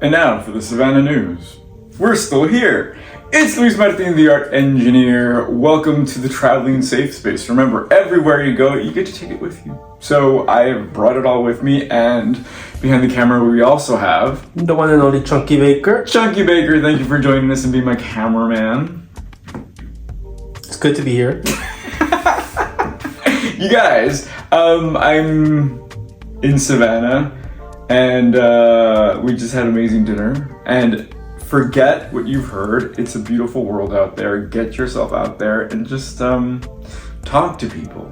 And now for the Savannah news. We're still here. It's Luis Martin, the art engineer. Welcome to the traveling safe space. Remember, everywhere you go, you get to take it with you. So I have brought it all with me, and behind the camera we also have the one and only Chunky Baker. Chunky Baker, thank you for joining us and being my cameraman. It's good to be here. You guys, I'm in Savannah, and we just had amazing dinner. And forget what you've heard. It's a beautiful world out there. Get yourself out there and just talk to people.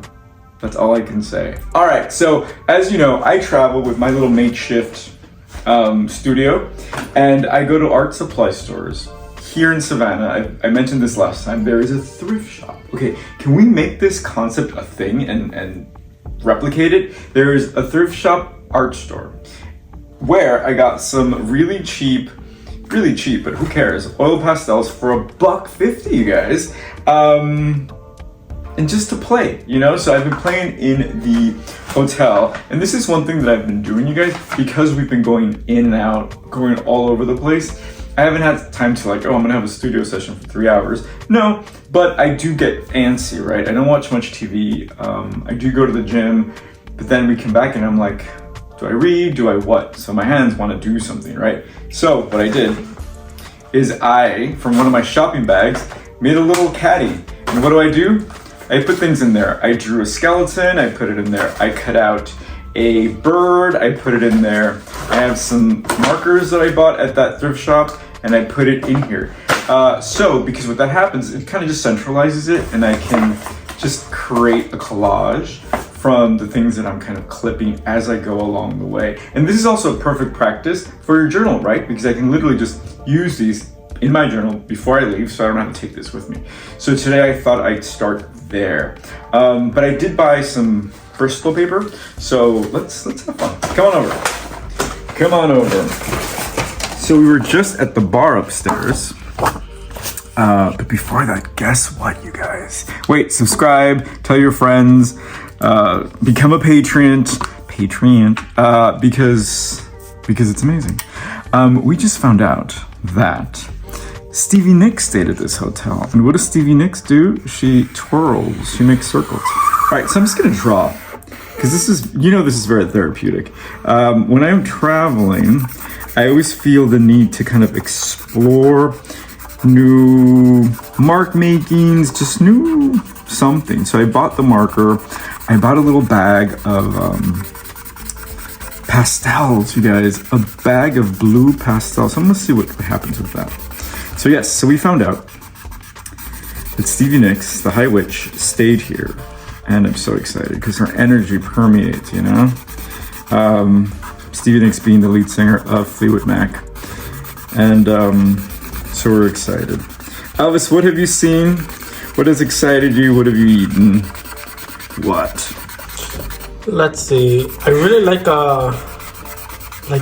That's all I can say. All right, so as you know, I travel with my little makeshift studio, and I go to art supply stores. Here in Savannah, I mentioned this last time, there is a thrift shop. Okay, can we make this concept a thing and replicate it? There is a thrift shop art store where I got some really cheap, but who cares, oil pastels for $1.50, you guys. And just to play, you know? So I've been playing in the hotel, and this is one thing that I've been doing, you guys, because we've been going in and out, going all over the place. I haven't had time to like, oh, I'm gonna have a studio session for 3 hours. No, but I do get antsy, right? I don't watch much TV. I do go to the gym, but then we come back and I'm like, do I read? Do I what? So my hands want to do something, right? So what I did is I, from one of my shopping bags, made a little caddy. And what do? I put things in there. I drew a skeleton, I put it in there. I cut out a bird, I put it in there. I have some markers that I bought at that thrift shop, and I put it in here. Because what that happens, it kind of just centralizes it, and I can just create a collage from the things that I'm kind of clipping as I go along the way. And this is also a perfect practice for your journal, right? Because I can literally just use these in my journal before I leave, so I don't have to take this with me. So today I thought I'd start there. But I did buy some Bristol paper, so let's have fun. Come on over. So we were just at the bar upstairs. But before that, guess what, you guys? Wait, subscribe, tell your friends, become a Patreon, because it's amazing. We just found out that Stevie Nicks stayed at this hotel. And what does Stevie Nicks do? She twirls, she makes circles. All right, so I'm just gonna draw, because this is very therapeutic. When I'm traveling, I always feel the need to kind of explore new mark makings, just new something. So I bought the marker, I bought a little bag of pastels, you guys, a bag of blue pastels. So I'm gonna see what happens with that. So yes, so we found out that Stevie Nicks, the High Witch, stayed here. And I'm so excited because her energy permeates, you know? Stevie Nicks being the lead singer of Fleetwood Mac. And so we're excited. Elvis, what have you seen? What has excited you? What have you eaten? What? Let's see. I really like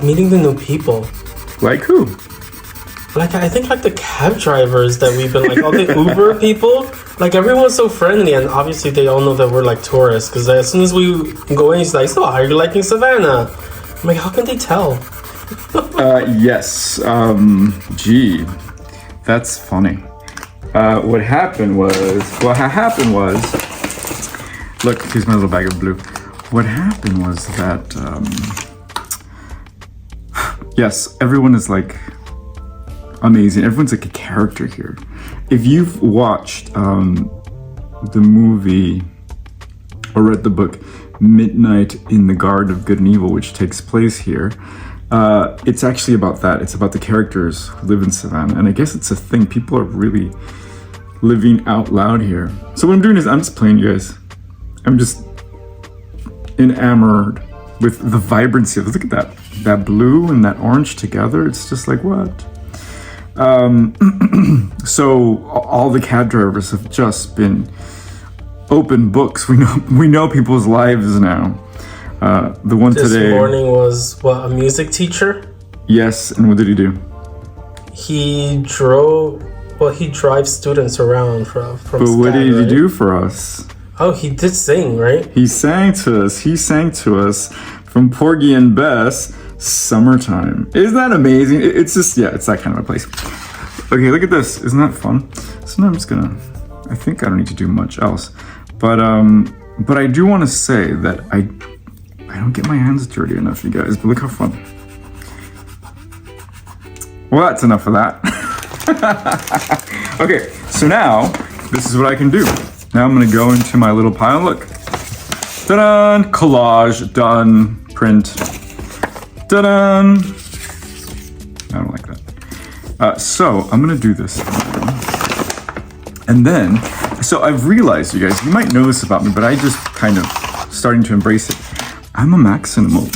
meeting the new people. Like who? I think the cab drivers that we've been all the Uber people. Everyone's so friendly, and obviously they all know that we're tourists. Because as soon as we go in, he's like, "So, how are you liking Savannah?" I'm like, "How can they tell?" Yes. Gee, that's funny. What happened was, look, here's my little bag of blue. What happened was that, yes, everyone is amazing. Everyone's a character here. If you've watched the movie or read the book Midnight in the Garden of Good and Evil, which takes place here, it's actually about that. It's about the characters who live in Savannah. And I guess it's a thing. People are really living out loud here. So what I'm doing is I'm just playing, you guys. I'm just enamored with the vibrancy. Look at that blue and that orange together. It's just what? So all the cab drivers have just been open books. We know people's lives now. The one this today. This morning was a music teacher? Yes, and what did he do? He drives students around from But what did he do for us? Oh, he did sing, right? He sang to us from Porgy and Bess summertime. Isn't that amazing? It's just, yeah, it's that kind of a place. Okay, look at this. Isn't that fun? So now I'm just gonna, I think I don't need to do much else. But I do want to say that I don't get my hands dirty enough, you guys, but look how fun. Well, that's enough of that. Okay, so now this is what I can do. Now I'm gonna go into my little pile. Look, ta-da! Collage done. Print. Ta-da! I don't like that. So I'm gonna do this, and then so I've realized, you guys, you might know this about me, but I just kind of starting to embrace it. I'm a maximalist.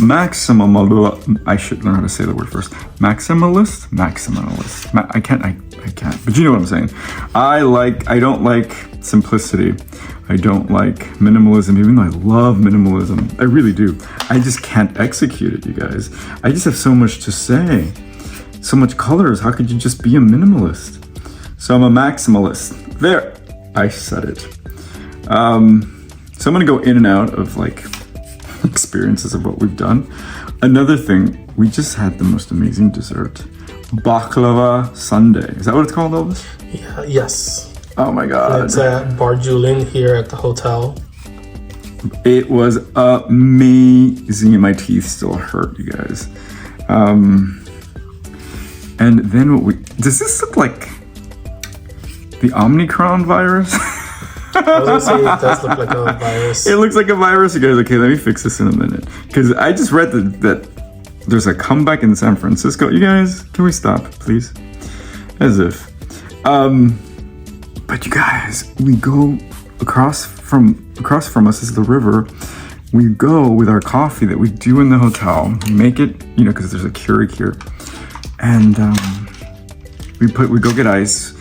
I should learn how to say the word first. Maximalist. I can't. But you know what I'm saying. I don't like simplicity. I don't like minimalism, even though I love minimalism. I really do. I just can't execute it, you guys. I just have so much to say. So much colors. How could you just be a minimalist? So I'm a maximalist. There. I said it. So I'm gonna go in and out of like experiences of what we've done. Another thing, we just had the most amazing dessert. Baklava sundae. Is that what it's called, Elvis? Yeah, yes. Oh my God. It's at Bar Julien here at the hotel. It was amazing. My teeth still hurt, you guys. And then does this look like the Omicron virus? I was gonna say it does look like a virus. It looks like a virus, you guys. Okay, let me fix this in a minute. Because I just read that there's a comeback in San Francisco. You guys, can we stop, please? As if. But you guys, we go across from us is the river. We go with our coffee that we do in the hotel. We make it, you know, because there's a Keurig here. And we go get ice.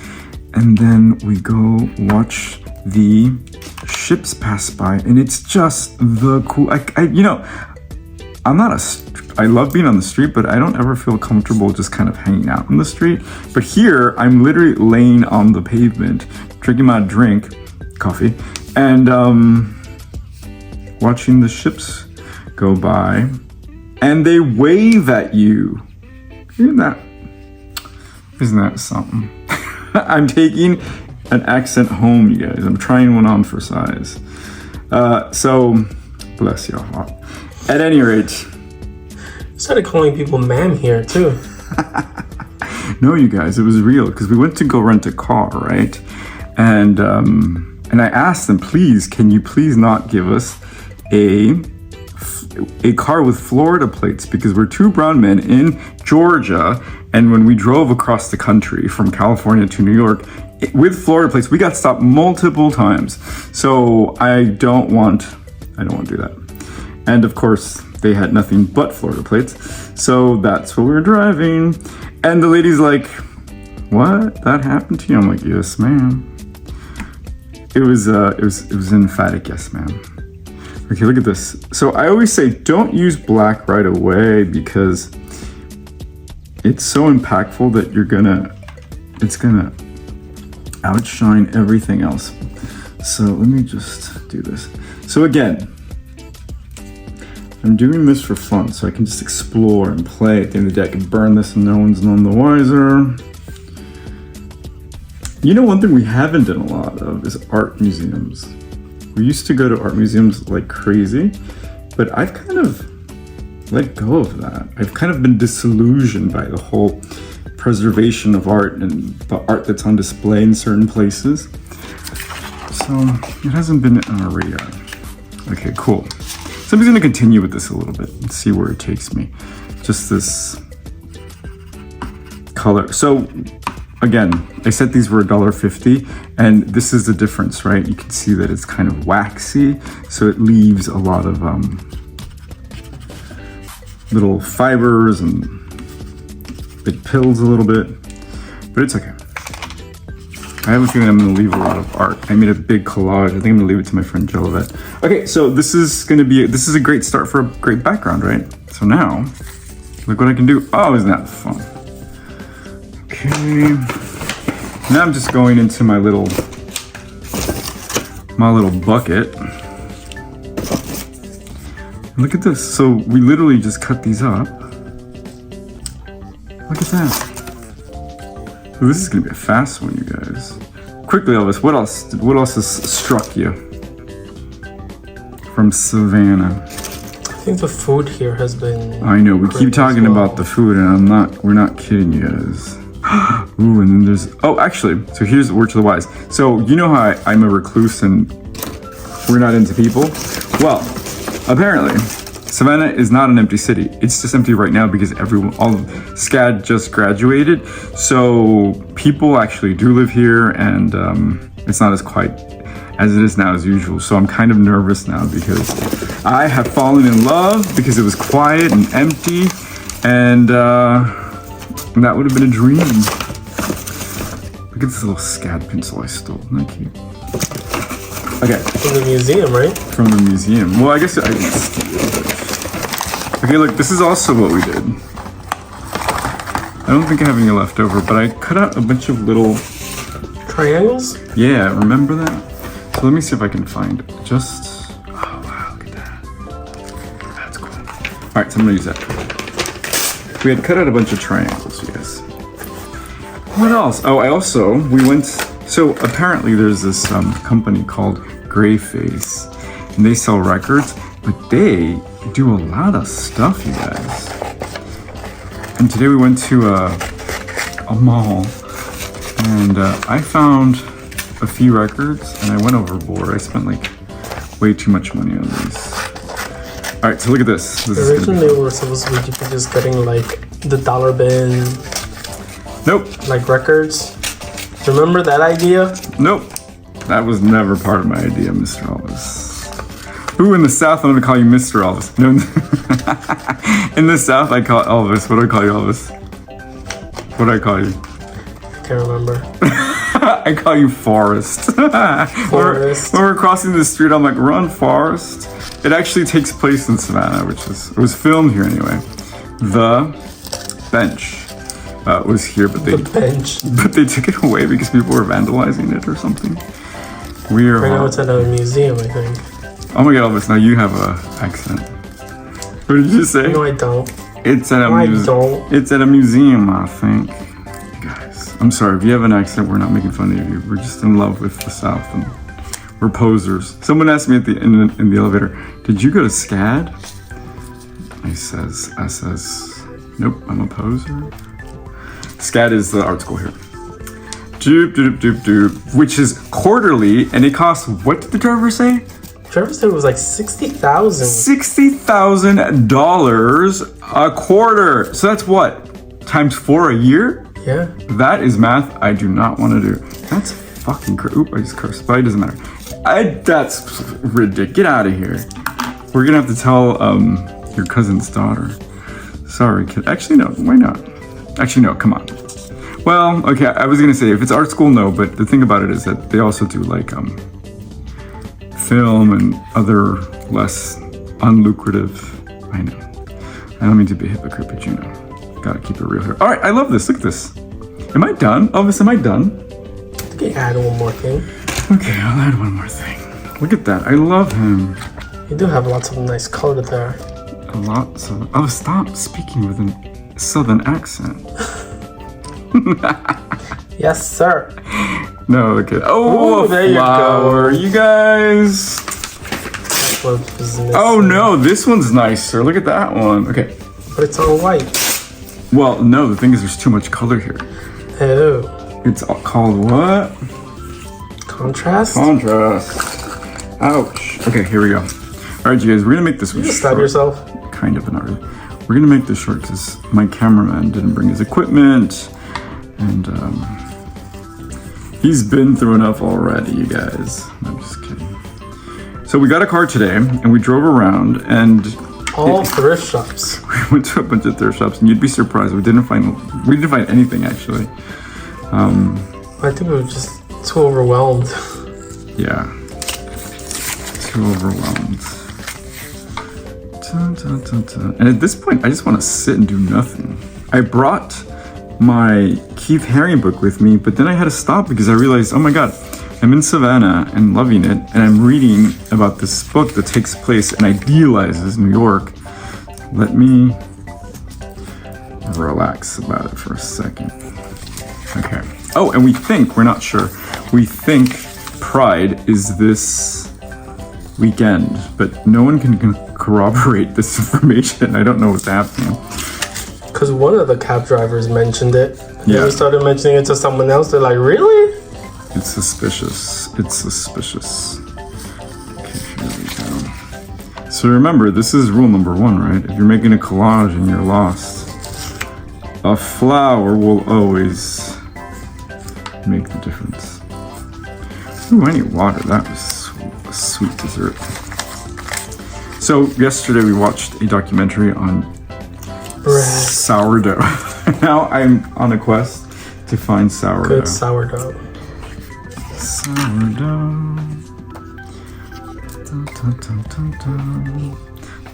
And then we go watch the ships pass by, and it's just the cool. I love being on the street, but I don't ever feel comfortable just kind of hanging out in the street. But here, I'm literally laying on the pavement, drinking my coffee, and watching the ships go by, and they wave at you. Isn't that something? I'm taking an accent home, you guys. I'm trying one on for size. So, bless your heart. At any rate. You started calling people ma'am here, too. No, you guys, it was real. Because we went to go rent a car, right? And I asked them, please, can you please not give us a car with Florida plates? Because we're two brown men in Georgia. And when we drove across the country from California to New York, with Florida plates, we got stopped multiple times. So I don't want to do that. And of course, they had nothing but Florida plates. So that's what we were driving. And the lady's like, what? That happened to you? I'm like, yes, ma'am. It was an emphatic yes, ma'am. Okay, look at this. So I always say, don't use black right away because it's so impactful that it's gonna outshine everything else. So let me just do this. So again, I'm doing this for fun, so I can just explore and play. At the end of the day, I can burn this and no one's none the wiser. You know, one thing we haven't done a lot of is art museums. We used to go to art museums like crazy, but I've kind of let go of that. I've kind of been disillusioned by the whole preservation of art and the art that's on display in certain places. So it hasn't been on our radar. Okay, cool. So I'm just gonna continue with this a little bit and see where it takes me. Just this color. So again, I said these were $1.50, and this is the difference, right? You can see that it's kind of waxy, so it leaves a lot of little fibers and it pills a little bit, but it's okay. I have a feeling I'm gonna leave a lot of art. I made a big collage. I think I'm gonna leave it to my friend Jolivet. Okay, so this is a great start for a great background, right? So now, look what I can do. Oh, isn't that fun? Okay. Now I'm just going into my little bucket. Look at this. So we literally just cut these up. at that. Ooh, this is gonna be a fast one, you guys. Quickly, Elvis, what else? What else has struck you from Savannah? I think the food here has been. I know we keep talking about the food, and we're not kidding you guys. Ooh, and then there's. Oh, actually, so here's the word to the wise. So you know how I'm a recluse and we're not into people. Well, apparently, Savannah is not an empty city. It's just empty right now because all of SCAD just graduated. So people actually do live here, and it's not as quiet as it is now as usual. So I'm kind of nervous now because I have fallen in love because it was quiet and empty, and that would have been a dream. Look at this little SCAD pencil I stole. Isn't that cute? Okay. From the museum, right? From the museum. Well, I guess I didn't steal it. Okay, look, this is also what we did. I don't think I have any left over, but I cut out a bunch of little triangles. Yeah, remember that? So let me see if I can find it. Just, oh wow, look at that. That's cool. All right, so I'm gonna use that. We had cut out a bunch of triangles, yes. What else? Oh, we went, so apparently there's this company called Greyface, and they sell records, but they do a lot of stuff, you guys. And today we went to a mall, and I found a few records, and I went overboard. I spent like way too much money on these. All right, so look at this. Originally, we were supposed to be just getting like the dollar bin. Nope. Like records. Remember that idea? Nope. That was never part of my idea, Mr. Elvis. Ooh, in the South, I'm gonna call you Mr. Elvis. No, in the South, I call Elvis. What do I call you, Elvis? What do I call you? I can't remember. I call you Forrest. Forrest. When we're crossing the street, I'm like, run, Forrest. It actually takes place in Savannah, it was filmed here anyway. The bench was here, but they took it away because people were vandalizing it or something. Right now it's at a museum, I think. Oh my God, Elvis! Now you have a accent. What did you say? No, I don't. It's at a museum. It's at a museum, I think. Guys, I'm sorry if you have an accent. We're not making fun of you. We're just in love with the South, and we're posers. Someone asked me in the elevator, "Did you go to SCAD?" I says, "Nope, I'm a poser." SCAD is the art school here. Which is quarterly, and it costs, what did the driver say? Trevor said it was like $60,000. $60,000 a quarter. So that's what? Times 4 a year? Yeah. That is math I do not want to do. That's fucking crazy. Oop, I just cursed, but it doesn't matter. That's ridiculous. Get out of here. We're gonna have to tell your cousin's daughter. Sorry, kid. Actually, no. Why not? Actually, no. Come on. Well, okay. I was gonna say if it's art school, no. But the thing about it is that they also do like film and other less unlucrative. I know. I don't mean to be a hypocrite, but you know, gotta keep it real here. All right, I love this. Look at this. Am I done? Elvis, am I done? You can add one more thing. Okay, I'll add one more thing. Look at that. I love him. You do have lots of nice color there. A lot of. Oh, stop speaking with a southern accent. Yes, sir. No, okay. Oh, ooh, a flower. You guys. That's what was missing. Oh no, this one's nicer. Look at that one. Okay. But it's all white. Well, no, the thing is there's too much color here. Oh. It's called what? Contrast? Contrast. Ouch. Okay, here we go. All right, you guys, we're gonna make this one short. You stab yourself? Kind of, not really. We're gonna make this short because my cameraman didn't bring his equipment, and he's been through enough already, you guys. I'm just kidding. So we got a car today, and we drove around, and all thrift shops. We went to a bunch of thrift shops, and you'd be surprised. We didn't find anything actually. I think we were just too overwhelmed. Yeah, too overwhelmed. Dun, dun, dun, dun. And at this point, I just want to sit and do nothing. I brought my Keith Haring book with me, but then I had to stop because I realized, oh my God, I'm in Savannah and loving it, and I'm reading about this book that takes place and idealizes New York. Let me relax about it for a second. Okay. Oh, and we think, we're not sure, we think Pride is this weekend, but no one can corroborate this information. I don't know what's happening. Because one of the cab drivers mentioned it. Yeah. Then we started mentioning it to someone else. They're like, really? It's suspicious. It's suspicious. Okay, here we go. So remember, this is rule number 1, right? If you're making a collage and you're lost, a flower will always make the difference. Ooh, I need water. That was a sweet dessert. So yesterday we watched a documentary on Bread. sourdough. Now I'm on a quest to find sourdough. Good sourdough. Sourdough. Dun, dun, dun, dun, dun.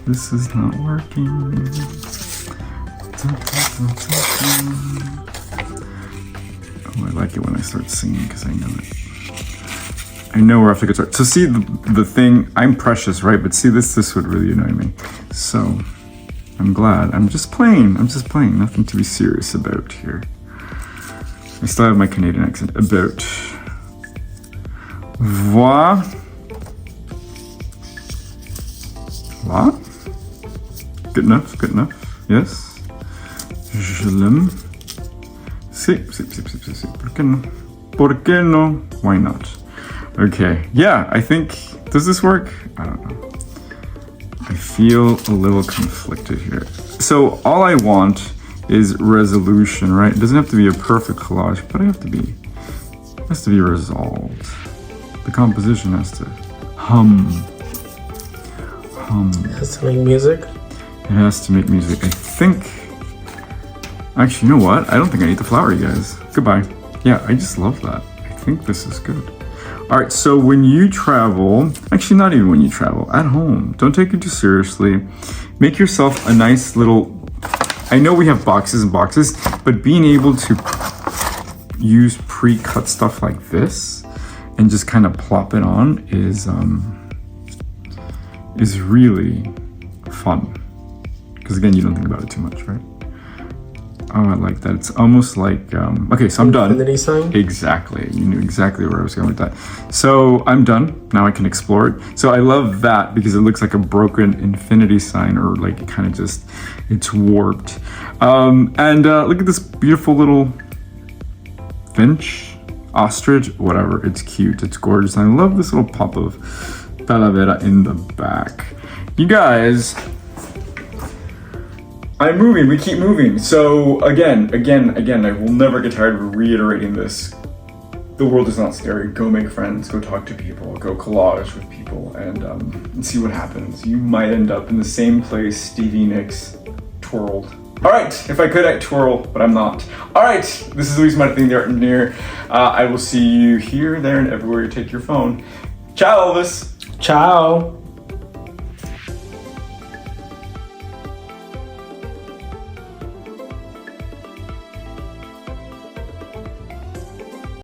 This is not working. Dun, dun, dun, dun, dun. Oh, I like it when I start singing because I know it. I know where I have to get started. So see the thing, I'm precious, right? But see this would really annoy me. So I'm glad. I'm just playing. Nothing to be serious about here. I still have my Canadian accent. About. Voilà. Voilà. Good enough. Yes. Je l'aime. Si. ¿Por qué no? Why not? Okay. Yeah, I think, does this work? I don't know. I feel a little conflicted here. So all I want is resolution, right? It doesn't have to be a perfect collage, but it has to be resolved. The composition has to hum. It has to make music. It has to make music. I think, actually, you know what? I don't think I need the flower, you guys. Goodbye. Yeah, I just love that. I think this is good. All right, so when you travel, actually not even when you travel, at home, don't take it too seriously. Make yourself a nice little, I know we have boxes and boxes, but being able to use pre-cut stuff like this and just kind of plop it on is really fun. Because again, you don't think about it too much, right? Oh, I like that. It's almost like, okay, so I'm done. Infinity sign? Exactly. You knew exactly where I was going with that. So I'm done. Now I can explore it. So I love that because it looks like a broken infinity sign, or like it kind of just, it's warped. And look at this beautiful little finch, ostrich, whatever. It's cute. It's gorgeous. And I love this little pop of talavera in the back. You guys, I'm moving, we keep moving. So again, I will never get tired of reiterating this. The world is not scary. Go make friends, go talk to people, go collage with people, and see what happens. You might end up in the same place Stevie Nicks twirled. All right, if I could, I'd twirl, but I'm not. All right, this is Luis Martin, the art engineer. I will see you here, there, and everywhere you take your phone. Ciao, Elvis. Ciao.